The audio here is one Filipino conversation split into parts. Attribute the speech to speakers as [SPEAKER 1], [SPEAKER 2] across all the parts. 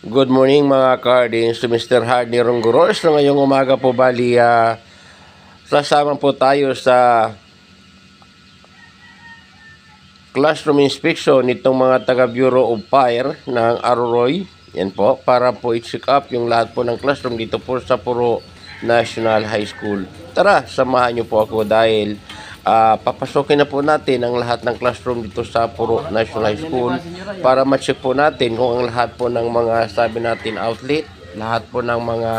[SPEAKER 1] Good morning mga Cardins, to Mr. Hardney Ronguros na ngayong umaga po bali sasama po tayo sa classroom inspection nitong mga taga Bureau of Fire ng Aroroy. Yan po, para po i-check up yung lahat po ng classroom dito po sa Puro National High School. Tara, samahan niyo po ako dahil papasokin na po natin ang lahat ng classroom dito sa Puro National High School para ma-check po natin kung ang lahat po ng mga sabi natin outlet, lahat po ng mga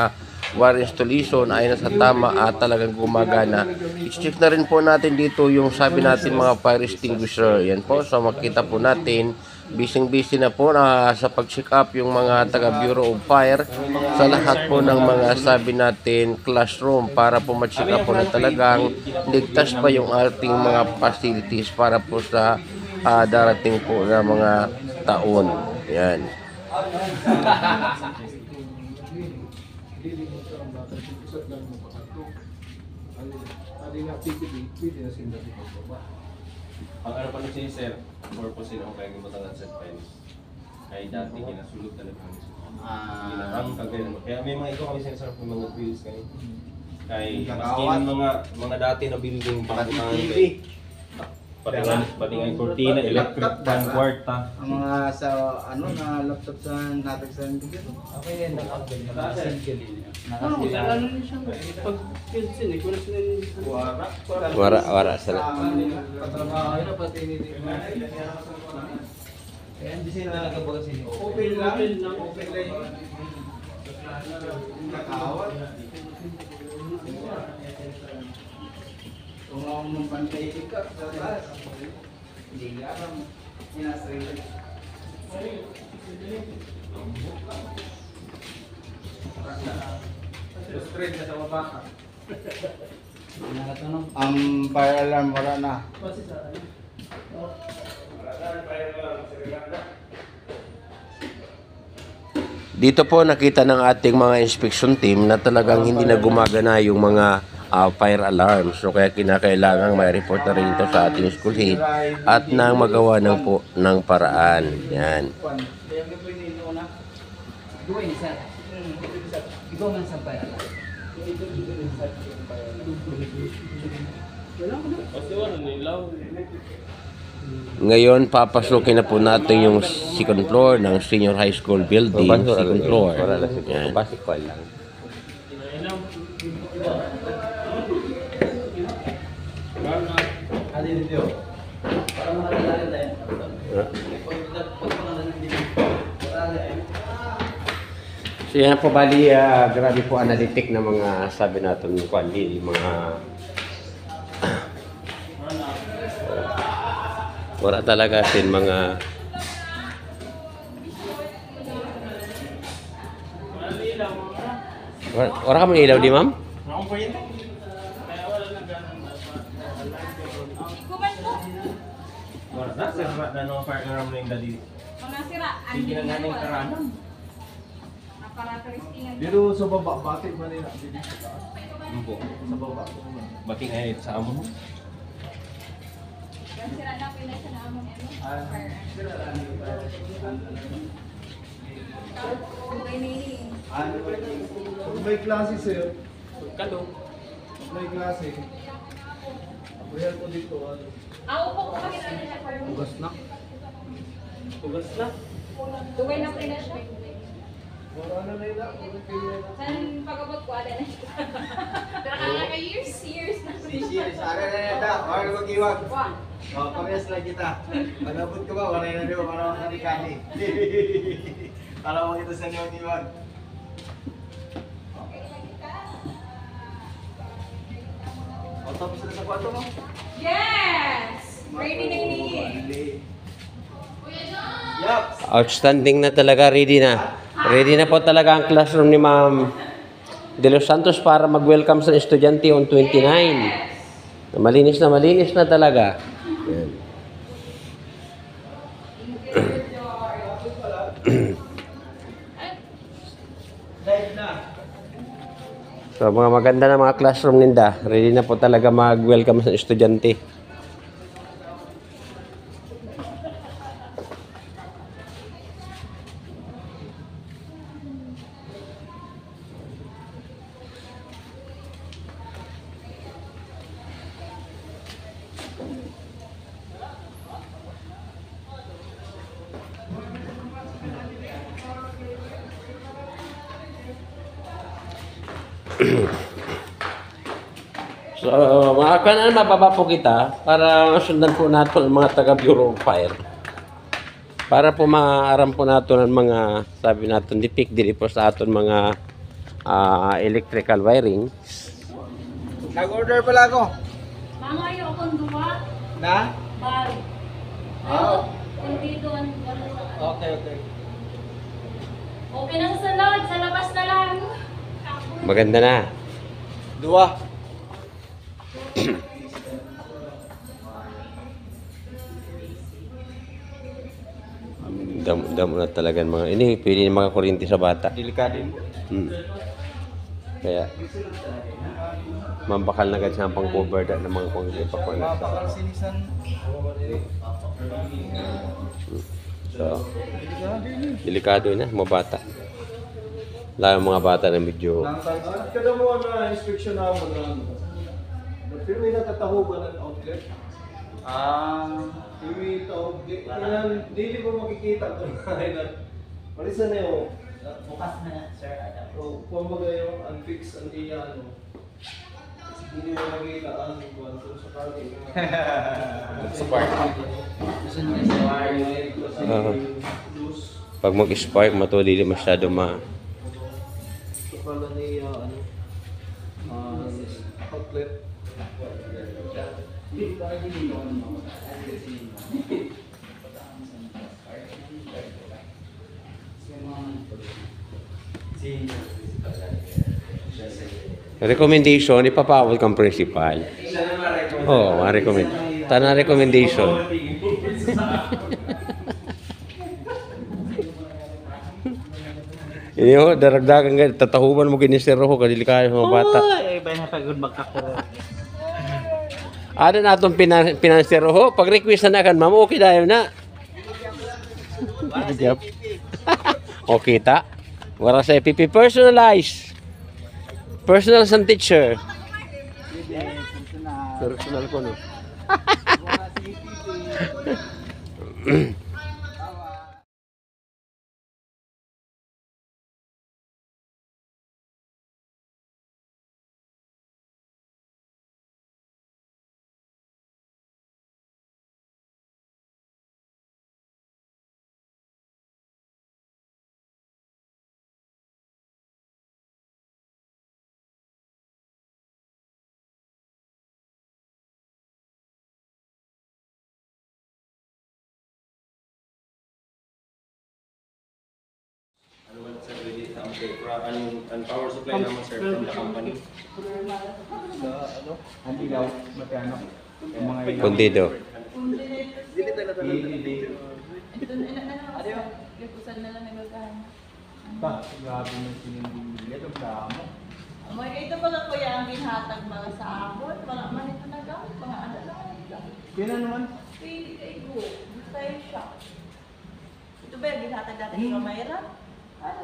[SPEAKER 1] wire installation ay nasa tama at talagang gumagana. I-check na rin po natin dito yung sabi natin mga fire extinguisher. Yan po, so makita po natin busy na po sa pag-check up yung mga taga Bureau of Fire sa lahat po ng mga sabi natin classroom para po ma-check up po na talagang ligtas pa yung ating mga facilities para po sa darating po na mga taon. Yan.
[SPEAKER 2] Ang ano pa nito sir, purpose nila kung kaya gibutangan set fence. Kaya dati ginasulog talaga kami. Ginarang kagaya mo. Kaya may mga ito kami sinasabi ng mga bills kayo. Kaya maskin mga dati na building pangkutangan kayo. Pati nga yung cortina, electric fan, kwarta.
[SPEAKER 3] Ang mga sa na laptop sa natag sa computer.
[SPEAKER 4] Okay yan, naka-single niya.
[SPEAKER 3] Naka-single.
[SPEAKER 4] Ano niya siya? Pag pinsin eh, kung sila
[SPEAKER 1] Wara sa
[SPEAKER 3] Patrabaho na pati ni kaya hindi sila nagkabaga sa inyo. Open lang. Open lang yun. Nakawat. Kung ako mong pantay ka sa taas, hindi nga alam. Inastraight. Straight na sa baba ka. Ang fire alarm wala na.
[SPEAKER 1] Dito po nakita ng ating mga inspection team na talagang hindi na gumagana yung mga fire alarm. So kaya kinakailangan may report na rin ito sa ating school head at nang magawa ng paraan. Yan.
[SPEAKER 4] Kasi wala nilaw.
[SPEAKER 1] Ngayon papasukin na po natin yung second floor ng senior high school building. Second floor. Yan.
[SPEAKER 2] Basic call lang.
[SPEAKER 1] So yan po bali, grabe po analytic na mga sabi natin kwali, mga wala talaga sin mga wala ka man ilaw di ma'am?
[SPEAKER 2] Wala na, sir, na no fire alarm na yung dali.
[SPEAKER 5] Mga sira,
[SPEAKER 2] Sige na nga ng karan.
[SPEAKER 3] Dito sa baba, bakit man nila? Dito sa taas.
[SPEAKER 2] Umpo.
[SPEAKER 3] Sa baba.
[SPEAKER 2] Bating ay sa amo mo.
[SPEAKER 5] Sira na po na siya na amon
[SPEAKER 3] Kung may klase sir,
[SPEAKER 4] Kalo.
[SPEAKER 3] kung may klase, abuyan ko dito.
[SPEAKER 5] Ako po kung makita na siya for
[SPEAKER 3] Ugas na.
[SPEAKER 4] Tugas na.
[SPEAKER 5] Dugay na po na siya.
[SPEAKER 3] Wala na na ila.
[SPEAKER 5] San pagabot ko, ada na siya. Pero kaya ka years na.
[SPEAKER 3] Years. Ara na neta. Wala mag-iwag.
[SPEAKER 5] One.
[SPEAKER 3] Pamiyas lang kita. Manabot ka ba? Wala na rin. Para makanikani. Para makita sa niyo mag-iwag. O tapos na sa kwarto mo?
[SPEAKER 5] Yes! Ready na ini.
[SPEAKER 3] Yup.
[SPEAKER 1] Outstanding na talaga, ready na. Ready na po talaga ang classroom ni Ma'am De Los Santos para mag-welcome sa estudyante on 29. Malinis na talaga. Yan.
[SPEAKER 3] Live na.
[SPEAKER 1] So mga maganda na mga classroom ninda. Ready na po talaga mag-welcome sa estudyante. So, mga kanan, mababa po kita para sundan po natin ang mga taga Bureau of Fire. Para po maaram po natin ang mga, sabi natin, dipik dili po sa aton mga electrical wiring.
[SPEAKER 3] Nag-order pala ako.
[SPEAKER 5] Mama, ayaw akong duwa.
[SPEAKER 3] Na?
[SPEAKER 5] Bal.
[SPEAKER 3] Oo.
[SPEAKER 5] Hindi doon.
[SPEAKER 3] Okay.
[SPEAKER 5] Okay na sa loob. Sa labas na lang.
[SPEAKER 1] Maganda na.
[SPEAKER 3] Dua.
[SPEAKER 1] Damo na talaga mga, ini pwede na makakuryente sa bata.
[SPEAKER 3] Delikado yun.
[SPEAKER 1] Kaya, mambakal na agad siya ang pang-cover ng mga kung ipakuha.
[SPEAKER 3] Mapakalsinisan.
[SPEAKER 1] So, delikado na, mga bata. Lalo mga bata na medyo,
[SPEAKER 2] Kada mo na inspection na mo na pero may natatahugan ng outlet. Hindi tawag. Hindi mo makikita kung na. Malisa na yung
[SPEAKER 3] Bukas na, sir.
[SPEAKER 2] kung baga yung unfix, hindi ano. Hindi mo makikita ang buwan sa kali.
[SPEAKER 1] pag mag-spark, matulili masyado
[SPEAKER 2] Sa pala ni outlet.
[SPEAKER 1] recommendation, ipapawal kang principal. Oo, ma-recommend. Tana recommendation. Iyo, daragdagan ka, tatahuban mo ginisero ko, kadilikayo mga bata.
[SPEAKER 3] Ay, ba na pagod magkakuro.
[SPEAKER 1] Ada na itong pinansero ho, pag request na kan, ma'am, okay tayo na. Okay ta. Wala sa EPP, personalized. Personal sa teacher. Personal ko, no?
[SPEAKER 2] Ano man sir, ready ang power supply naman sir from the company. Sa ano?
[SPEAKER 3] Hindi daw, magkano? Yung mga ilaw.
[SPEAKER 1] Kundido.
[SPEAKER 5] Ipusan na lang ng magkahan.
[SPEAKER 3] Ba, grabe yung sinimbilya. Itong damo.
[SPEAKER 6] Ito pala kuya ang ginhatag mga sa abot. Wala man ito na gamit. Mga ano lang.
[SPEAKER 3] Yan na naman.
[SPEAKER 6] Pili kay go. Gusto yung shop. Ito ba yung ginhatag natin sa Mayra? Ano?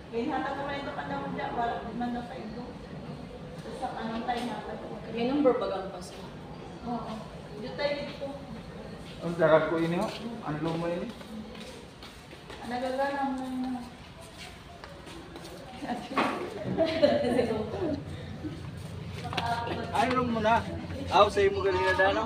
[SPEAKER 6] Ginhatag naman ito panahon dyan. Wala man na kay go. Sa anong tayo hatag.
[SPEAKER 5] May number bagang pa siya.
[SPEAKER 6] Oo. Dito tayo dito.
[SPEAKER 3] Ang dagat ko yun yun. Ano lang mo yun?
[SPEAKER 6] Nagagana mo na.
[SPEAKER 3] Ano lang mo na? Aw, sa'yo mo galing na dano?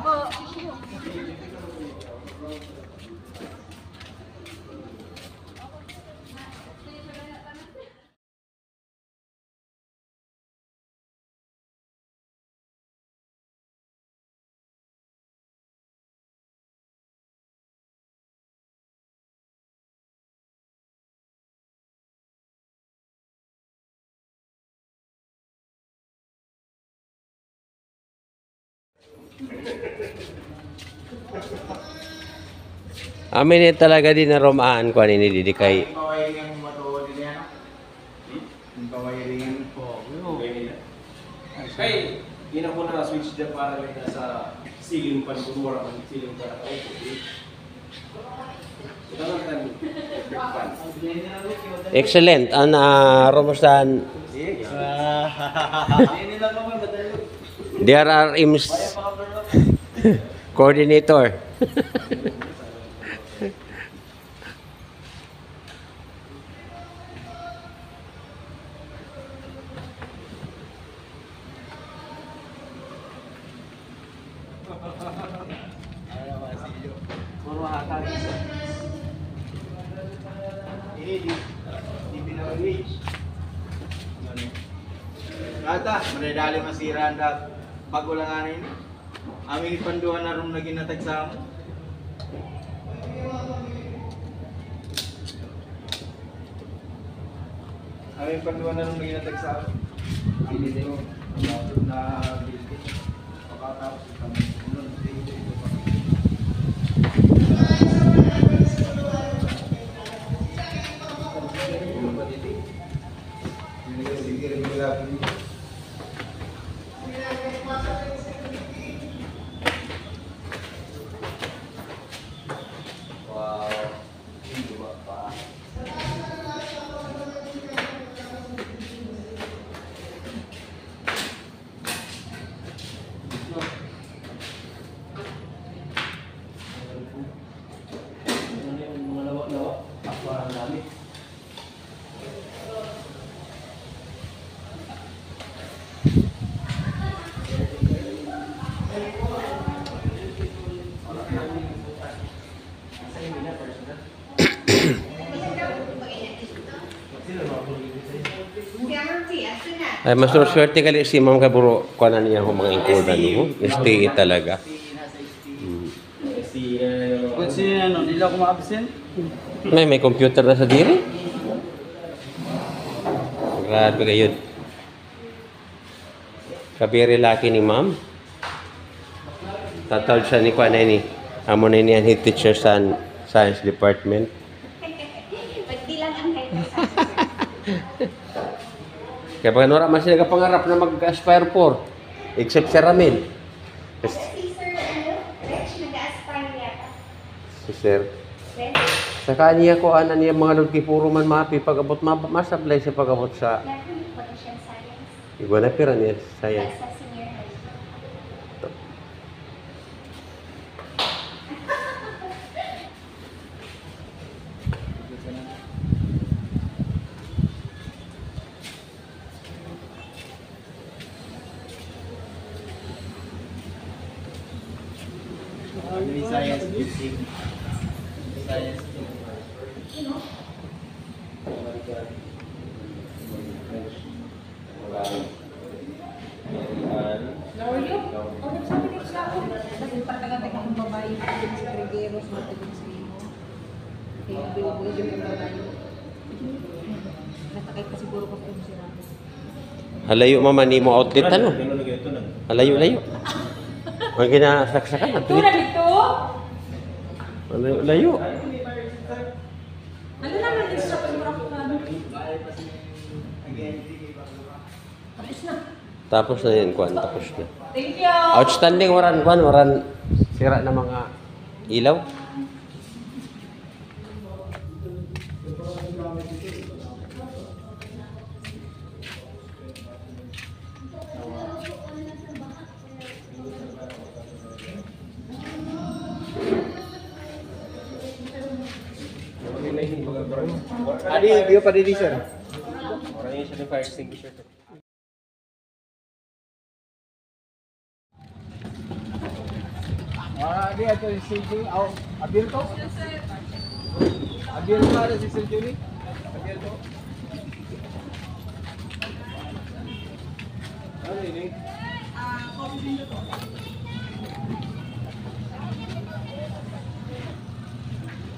[SPEAKER 1] Amin eh talaga din na romaan ko ni didikay.
[SPEAKER 3] Yung kawayaring yung matuwa din yan. Yung kawayaring po.
[SPEAKER 2] Ay, yun ako na switch dyan para may nasa ceiling pan kung wala man ceiling para ka ito lang tan electric fan.
[SPEAKER 1] Excellent. Ang Romusan, DRRM's coordinator.
[SPEAKER 3] di pinag-reach. Kata, manadali masira ang bago lang anin. Aming panduan na rin na ginatag sa amo. Aming panduan na rin na ginatag sa amo. Bilhin mo. Na bilhin. Pagkatapos kami.
[SPEAKER 1] Ay, mas swerte kali si Ma'am Kaburo ko na niya ang mga include ano, stay talaga.
[SPEAKER 4] Kung sino ano, hindi lang ako ma-absent.
[SPEAKER 1] May computer na sa diri. Grabe kayo. Kabiri laki ni Ma'am. Tatawag siya ni Kwan ni. Amo na niyan head teacher sa science department.
[SPEAKER 5] Pagdi lang ang head ng
[SPEAKER 1] Kaya pag nora man sila kapangarap na mag-aspire for, except si Ramil.
[SPEAKER 5] Si Sir, Rich, nag-aspire yata.
[SPEAKER 1] Si Sir.
[SPEAKER 5] Rich,
[SPEAKER 1] Sa kanya ko, niya mga lugki puro man mapi, pag-abot masablay siya pag-abot sa
[SPEAKER 5] natin potential science.
[SPEAKER 1] igwa na pira niya sa science.
[SPEAKER 5] Sa senior high school.
[SPEAKER 3] Science teaching. Science
[SPEAKER 7] Lauryo? O, nagsabi ko sa ako. Kasi pagkagabi akong babae, sa Regueros, matagin sa imo. Kaya binubuhay yung babae. Natakay pa siguro ko sa imo si Ramos.
[SPEAKER 1] Halayo mama ni mo outlet ano? Halayo. Ang ginasaksakan at
[SPEAKER 7] Ito na dito?
[SPEAKER 1] Layo.
[SPEAKER 7] Ano naman yung sa pagmura ko nga? Tapos na.
[SPEAKER 1] Tapos na yun, Kwan. Tapos na.
[SPEAKER 7] Thank you!
[SPEAKER 1] Outstanding waran, Kwan. Waran sira na mga ilaw.
[SPEAKER 3] Adi, dia pada di sir.
[SPEAKER 2] Orangnya siya ng fire extinguisher.
[SPEAKER 3] Adi atau si Juni, Abil to? Abil to ada si Juni? Abil to? Ano ini?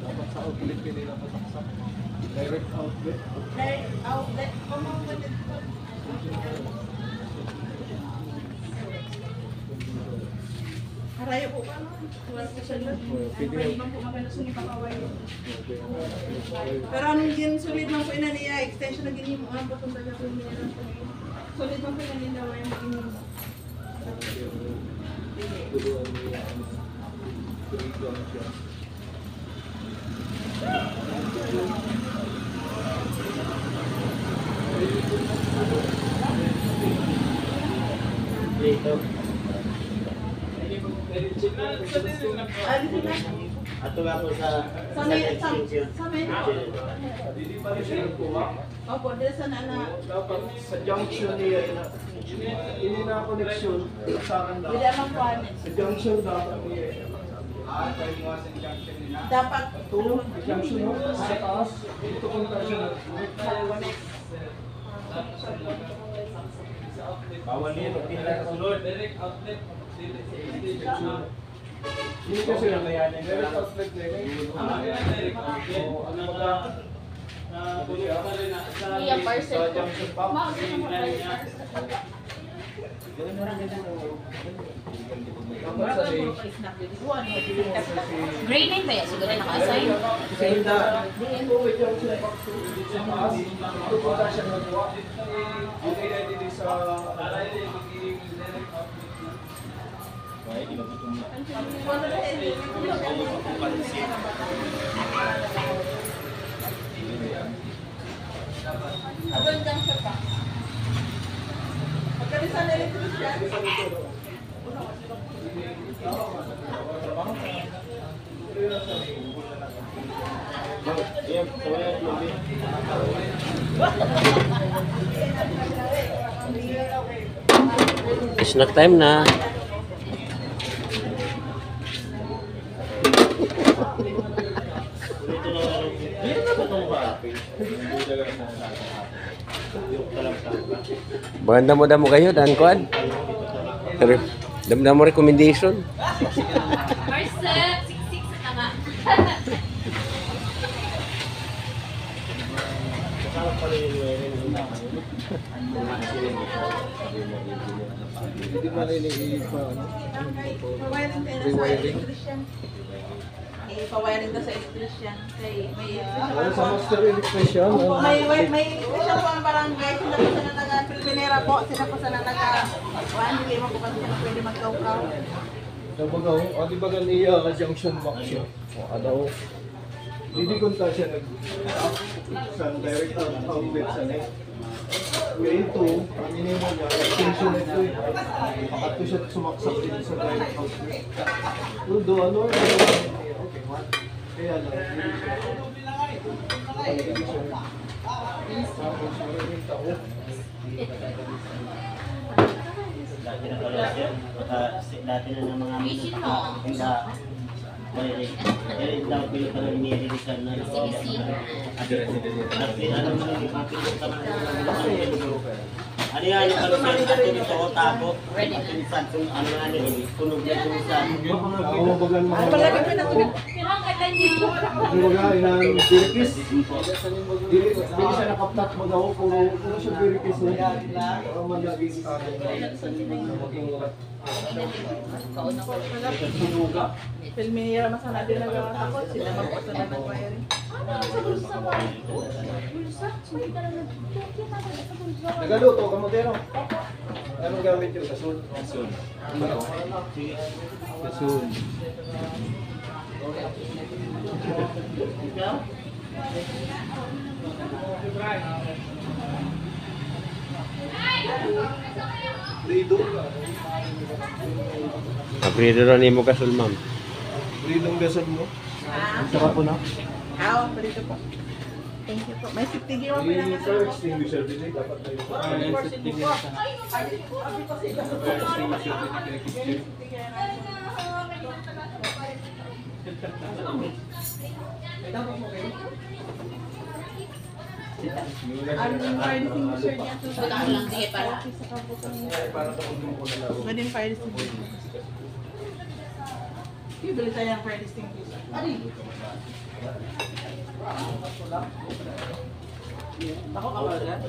[SPEAKER 3] Dapat sa outlet nila pasaksak. Direct outlet.
[SPEAKER 6] Direct outlet. Harayo po ba? Tuwas ka siya lang.
[SPEAKER 3] Pwede
[SPEAKER 6] Pwede man po makalusun yung pakaway. Pero anong din sulit man po ina niya, extension na ganyan mo. Ang patong talaga po niya. Sulit man po ina niya, wala mo ganyan.
[SPEAKER 3] Ato nga po sa
[SPEAKER 6] Opo, dito sa nana.
[SPEAKER 3] dapat sa junction niya ini na connection sa akin daw.
[SPEAKER 6] Wala mang kuhan.
[SPEAKER 3] Sa junction dapat niya
[SPEAKER 6] Dapat
[SPEAKER 3] Sa taas, ito conversion.
[SPEAKER 2] Bawal yun, pila sa sulod.
[SPEAKER 3] Hindi kasi direct outlet na
[SPEAKER 5] Iya, parcel ko. Grade 9 ba yan? Siguro naka-assign?
[SPEAKER 6] Magandang siya pa. Magkalisan na electrician.
[SPEAKER 1] Snack time na. Maganda mo kayo, Dan Kwan. Damo recommendation.
[SPEAKER 5] Marcel, 6-6 na nga.
[SPEAKER 3] Hindi pa rin
[SPEAKER 6] Pawiring tayo sa electrician. Pawiring tayo sa electrician. Kay may
[SPEAKER 3] sa master electrician.
[SPEAKER 6] may electrician po ang barangay. Sila po sa nanaga-Pilpinera po. Sila po sa nanaga-Waan. Hindi mo po kasi sila pwede magkaw-kaw.
[SPEAKER 3] Sa bagaw, di ba ganiya ka junction box yun? Ano? Hindi kunta siya sa direct outlet sa net. Kaya ito, ang inimo niya, extension ito eh. Pakato siya sumaksak din sa direct outlet. Ludo, ano? Okay, what? Kaya lang, tapos maraming tao.
[SPEAKER 8] Dati na ng mga
[SPEAKER 5] Vision mo.
[SPEAKER 8] hindi daw pili pa rin nirilisan na ano yan yung kalusin ato nito o tabo pinsan kung ano nga nito punog na pinsan
[SPEAKER 3] Ako mabagan mga
[SPEAKER 6] Palagi pa na tubig.
[SPEAKER 5] Pero ang kata niyo.
[SPEAKER 3] mga inang birikis. Hindi siya nakaptat magaw puro siya birikis na. Para malaging
[SPEAKER 6] Pilminira masana din nagkakakot. Sila magpasana ng wiring.
[SPEAKER 3] nagaluto ka mo dero. Anong gamit yun? Kasun. Kasun. Kasun. Brido.
[SPEAKER 1] Aprido na nimo kasul, ma'am.
[SPEAKER 3] Bridong gasol mo.
[SPEAKER 6] Ah,
[SPEAKER 3] Saka po na.
[SPEAKER 6] Palito po. Thank you po. May safety gear mo
[SPEAKER 3] May fire
[SPEAKER 6] pinakasama.
[SPEAKER 3] extinguisher din eh. Dapat na yun.
[SPEAKER 6] Ang fire extinguisher niya.
[SPEAKER 5] Butang ko lang sige para.
[SPEAKER 6] Pwede fire extinguisher. Bibili tayo ng fire extinguisher. Ako ka ba dyan?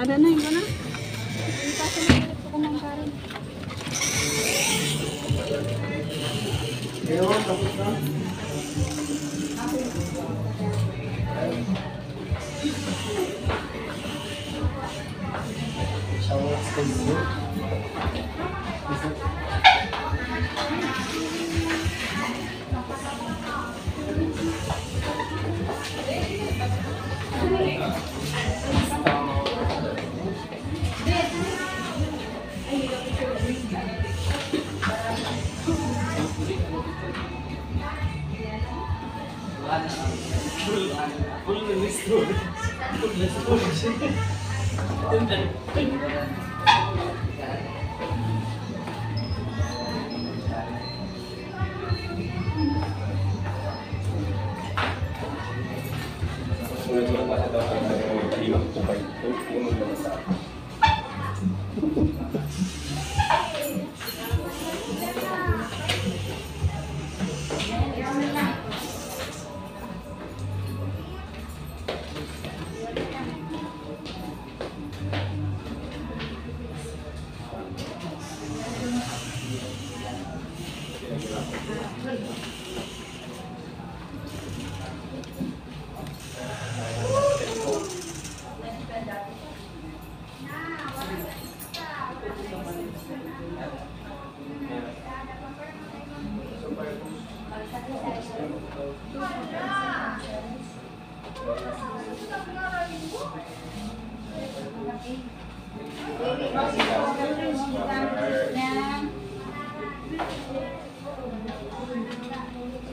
[SPEAKER 7] Ada na, iba na. Ipasa na ulit ko ng karin.
[SPEAKER 3] Ayun, tapos na.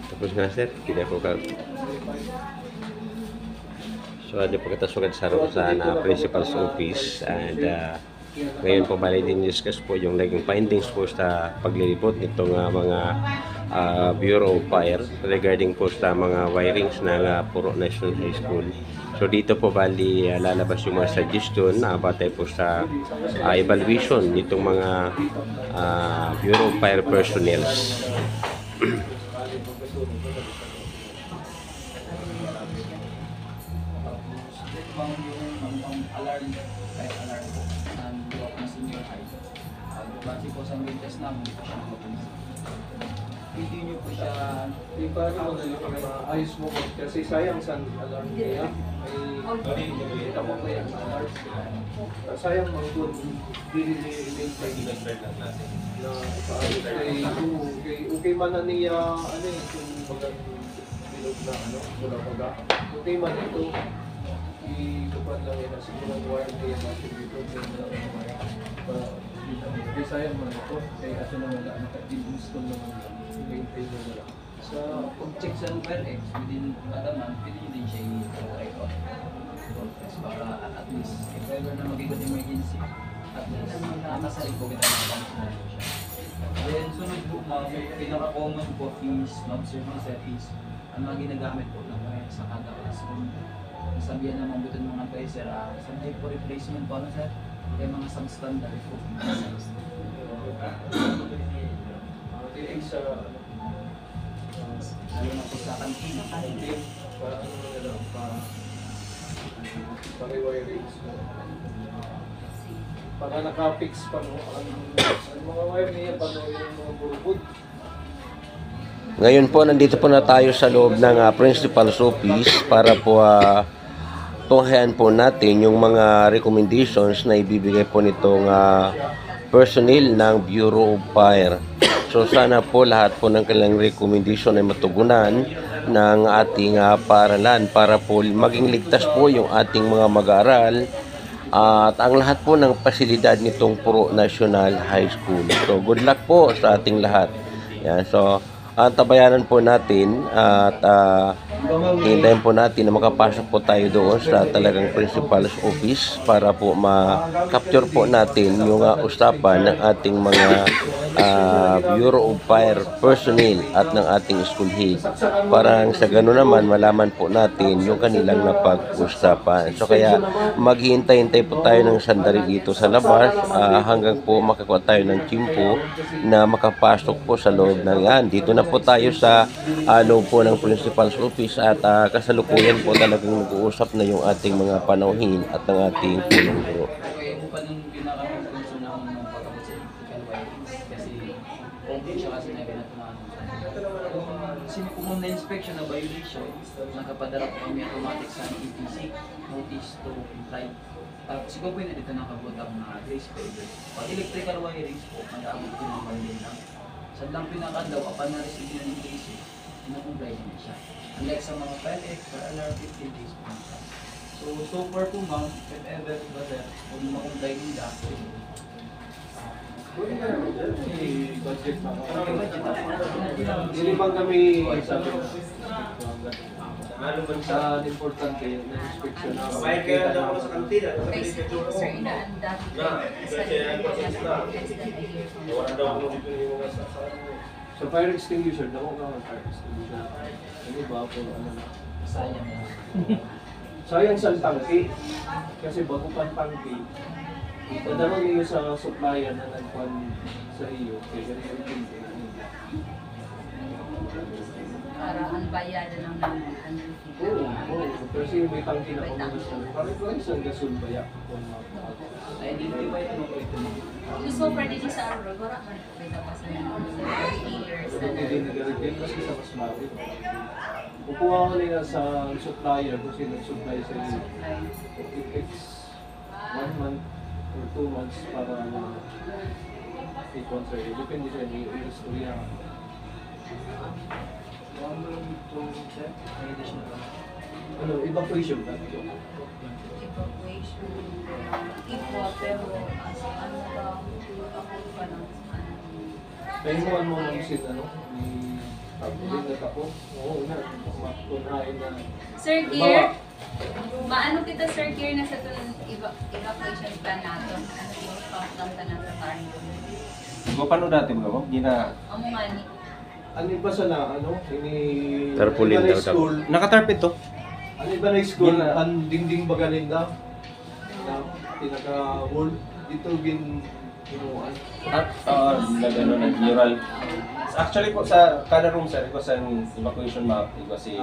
[SPEAKER 1] Tapos nga sir, tidak po ka. So ada pagkatasukan sa na principal's office and ngayon po bali din discuss po yung naging findings po sa paglilipot nitong mga Bureau of Fire regarding po sa mga wirings ng Puro National High School. So dito po bali lalabas yung mga suggestion na batay po sa evaluation nitong mga Bureau of Fire personnel.
[SPEAKER 9] Alarm, kahit alarm po, buwak na senior high. Base po sa witness namin, hindi po siya mapunta. Continue po siya.
[SPEAKER 3] Di ba mo na yung ayos mo ko? Kasi sayang sa alarm niya. Ay, kita mo kaya sa alarm. Sayang mga good. Dili-dili tayo na paayos. Okay man na niya, ano eh, kung bagang bilog na, wala. Okay man ito. Itupan lang yun, siguro ang wire niya natin dito. Kaya sayang man ito. Kaya kasi naman naka-install naman maintain mo na lang.
[SPEAKER 9] Sa pag-check sa WireX, within kada month, pwede nyo din siya i-try out. Para at least, if ever na mag-ikot emergency, at least, nakasari po kita na siya. Then, sunod po, pinaka-common po is, mag-serving service. Ang mga ginagamit po ng wire sa kada classroom. Sabihan na mabutin mga advisor, subject for replacement po, ano sir? Kaya mga substandard po.
[SPEAKER 3] Tinig sa
[SPEAKER 9] Lalo na po sa kantina.
[SPEAKER 3] pa-rewirings mo. Para naka-fix pa mo ang mga wire niya pa mo yung mga burubod.
[SPEAKER 1] Ngayon po, nandito po na tayo sa loob ng principal's office para po tunghayan po natin yung mga recommendations na ibibigay po nitong personnel ng Bureau of Fire. So sana po lahat po ng kanilang recommendation ay matugunan ng ating paaralan para po maging ligtas po yung ating mga mag-aaral at ang lahat po ng pasilidad nitong Puro National High School. So good luck po sa ating lahat. Yan, so tabayanan po natin at hintayin po natin na makapasok po tayo doon sa talagang principal's office para po ma-capture po natin yung usapan ng ating mga Bureau of Fire personnel at ng ating school head. Parang sa gano'n naman malaman po natin yung kanilang napag-usapan. So kaya maghihintay-hintay po tayo ng sandali dito sa labas hanggang po makakuha tayo ng timpo na makapasok po sa loob ng yan. Dito na po tayo sa loob po ng principal's office at kasalukuyan po talagang nag-uusap na yung ating mga panauhin at ng ating punong guro.
[SPEAKER 9] Okay, pa nung pinaka-concern na akong pagkabot sa electrical wirings kasi kung siya kasi inspection na violation, nakapadala po kami automatic sa ETC, notice to comply. Tapos ikaw po yun dito nakabutang na grace period. Pag electrical wirings po, madamot po naman din lang. Sa lang pinakadaw, kapag na-receive nyo ng ETC, na-comply din siya. Unlike sa mga 5X or alarm 15 days po. So far po ma'am, if ever ba sir, kung ma-comply nila,
[SPEAKER 3] budget pa.
[SPEAKER 9] okay, budget ako.
[SPEAKER 3] Hindi bang kami sabi sa importante na inspection na
[SPEAKER 2] Bayad kayo daw ako sa kantina.
[SPEAKER 7] Basically, sir, inaandat ko sa less than a year from now.
[SPEAKER 2] Wala daw ako dito yung mga sa
[SPEAKER 3] sa fire extinguisher, dako ka ng fire extinguisher. Ano ba po ano na?
[SPEAKER 9] Sayang na.
[SPEAKER 3] Sayang sa tangke. Kasi bago pang tangke, ipadala niyo sa supplier na nagpan sa iyo. Kaya ganyan din.
[SPEAKER 7] Para ang bayaran lang namin, ang
[SPEAKER 3] Oo. Kasi may tangke na komunisyon. Parang isang gasol ba yan?
[SPEAKER 9] Identify ano po ito.
[SPEAKER 7] So, pwede din sa Aurora, wala man po kita pa sa years na
[SPEAKER 3] Hindi nag-regret kasi sa mas mali. Kukuha ko nila sa supplier kasi nag-supply sa iyo. It takes 1 month or 2 months para i-sponsor. Depende sa industry. Ano, evacuation ba?
[SPEAKER 7] evacuation, equal, pero ano ba, ako pa lang,
[SPEAKER 3] Kaya mo ano ang sin ano? Ni Pagpulin na ako. Oo na. Makunahin na.
[SPEAKER 7] Sir Gear, maano kita Sir Gear na sa itong evacuation plan natin? Ano yung pang ka na sa target?
[SPEAKER 2] paano dati mga mo? Hindi na...
[SPEAKER 7] Amo nga ni.
[SPEAKER 3] Ano iba sa na, ano?
[SPEAKER 1] Tarpaulin daw daw.
[SPEAKER 3] School.
[SPEAKER 2] Nakatarpet to?
[SPEAKER 3] Ano iba na school?
[SPEAKER 2] Gina-
[SPEAKER 3] Ang dingding bagalinda. Na pinaka-wall. Dito ginuan.
[SPEAKER 2] At na gano'n, nag-mural. Actually po sa kada room sir, ito sa evacuation map, ito si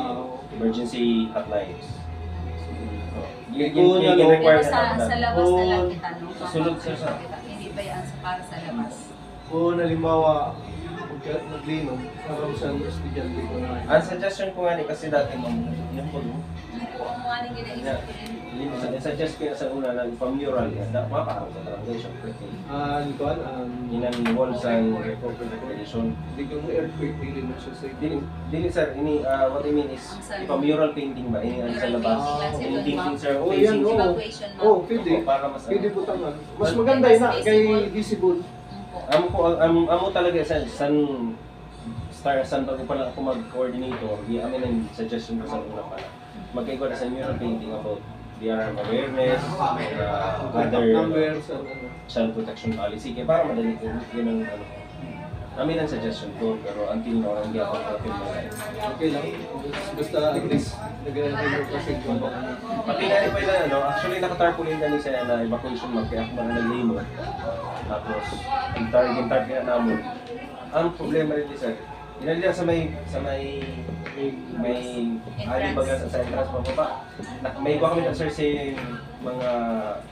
[SPEAKER 2] emergency hotlines.
[SPEAKER 7] Pero sa labas na lang kita, no?
[SPEAKER 2] Sulod sir sa...
[SPEAKER 7] Hindi ba yan para sa labas?
[SPEAKER 3] Kung halimbawa, naglinom, parang sa estudyante ko na.
[SPEAKER 2] Ang suggestion ko nga ni kasi dati yung po,
[SPEAKER 7] Kung mga nang ginaisip ko din.
[SPEAKER 2] suggest ko sa una na ipa-mural yan, mapaharap sa barangay syempre.
[SPEAKER 3] Nikuan,
[SPEAKER 2] Inan wall sa recognition.
[SPEAKER 3] hindi ko mo earthquake, hindi mo siya sa
[SPEAKER 2] Dili sir, what I mean is ipa-mural painting ba? Ini sa labas. Ini painting sir,
[SPEAKER 3] Oh, yan,
[SPEAKER 2] facing
[SPEAKER 3] oo.
[SPEAKER 7] Evacuation map.
[SPEAKER 3] Oh, pwede.
[SPEAKER 2] para mas
[SPEAKER 3] Pwede po tangan. Mas maganda yun na, kay visible.
[SPEAKER 2] amo talaga san bago pa lang ako mag-coordinator, amin ang suggestion ko sa una pala. Magkaigwa na sa mural painting about DRM awareness, other
[SPEAKER 3] Numbers, ano.
[SPEAKER 2] child protection policy, kaya para madali ko, yun ang ano. Amin ang suggestion ko, pero until now, hindi ako nakapilmalay.
[SPEAKER 3] Okay lang. Basta at least, nag-record kasi kung baka.
[SPEAKER 2] Pati nga rin pa yun, ano, actually nakatarpaulin na ni sa na evacuation map, kaya ako mga nag-limo. Tapos, yung target nga namin. Ang problema rin ni sir, yun lang sa may baga sa entrance pababa. May iba kami na sir si mga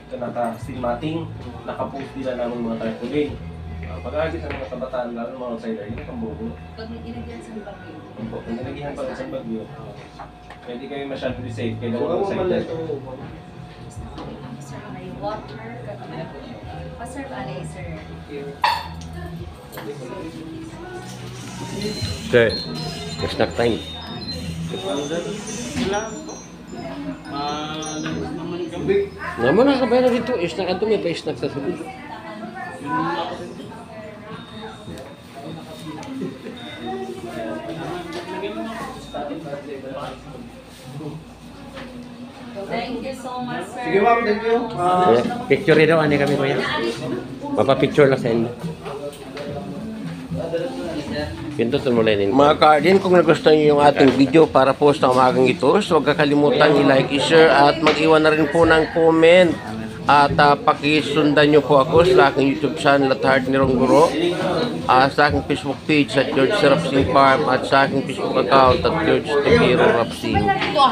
[SPEAKER 2] naka-stigmating, nakapost nila namin mga tarpaulin. Pag-aagit sa mga kabataan, lalo mga outsider, yun ang buo.
[SPEAKER 7] Pag inagyan sa bagay.
[SPEAKER 2] Kung nilagyan pa sa bagyo, pwede kayo masyado safe, kaya
[SPEAKER 3] So,
[SPEAKER 2] mga
[SPEAKER 3] ako
[SPEAKER 2] outsider.
[SPEAKER 3] mali ito.
[SPEAKER 7] Sir, may water, pasir ba na sir?
[SPEAKER 1] Sir, snack time. Naman na kabay na dito, snack ato may pa-snack sa sulod.
[SPEAKER 7] Thank you so much, sir.
[SPEAKER 3] Sige ma'am, thank you.
[SPEAKER 1] Picture rin daw, ani kami kuya. Mapapicture lang sa inyo. Pindutin mo lang din. Mga ka-Arden, kung nagustuhan niyo yung ating video para po sa umagang ito, so huwag kakalimutan i-like, i-share at mag-iwan na rin po ng comment At pakisundan nyo po ako sa aking YouTube channel at Heart ni Rongguro, sa aking Facebook page at George Rapsing Farm, at sa aking Facebook account at George Tepiro Rapsing.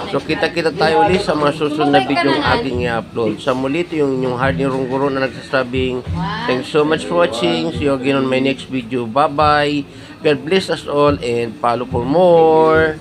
[SPEAKER 1] So kita-kita tayo ulit sa mga susunod na video ng aking i-upload. Sa muli, ito yung Heart ni Rongguro na nagsasabing thanks so much for watching. See you again on my next video. Bye-bye. God bless us all and follow for more.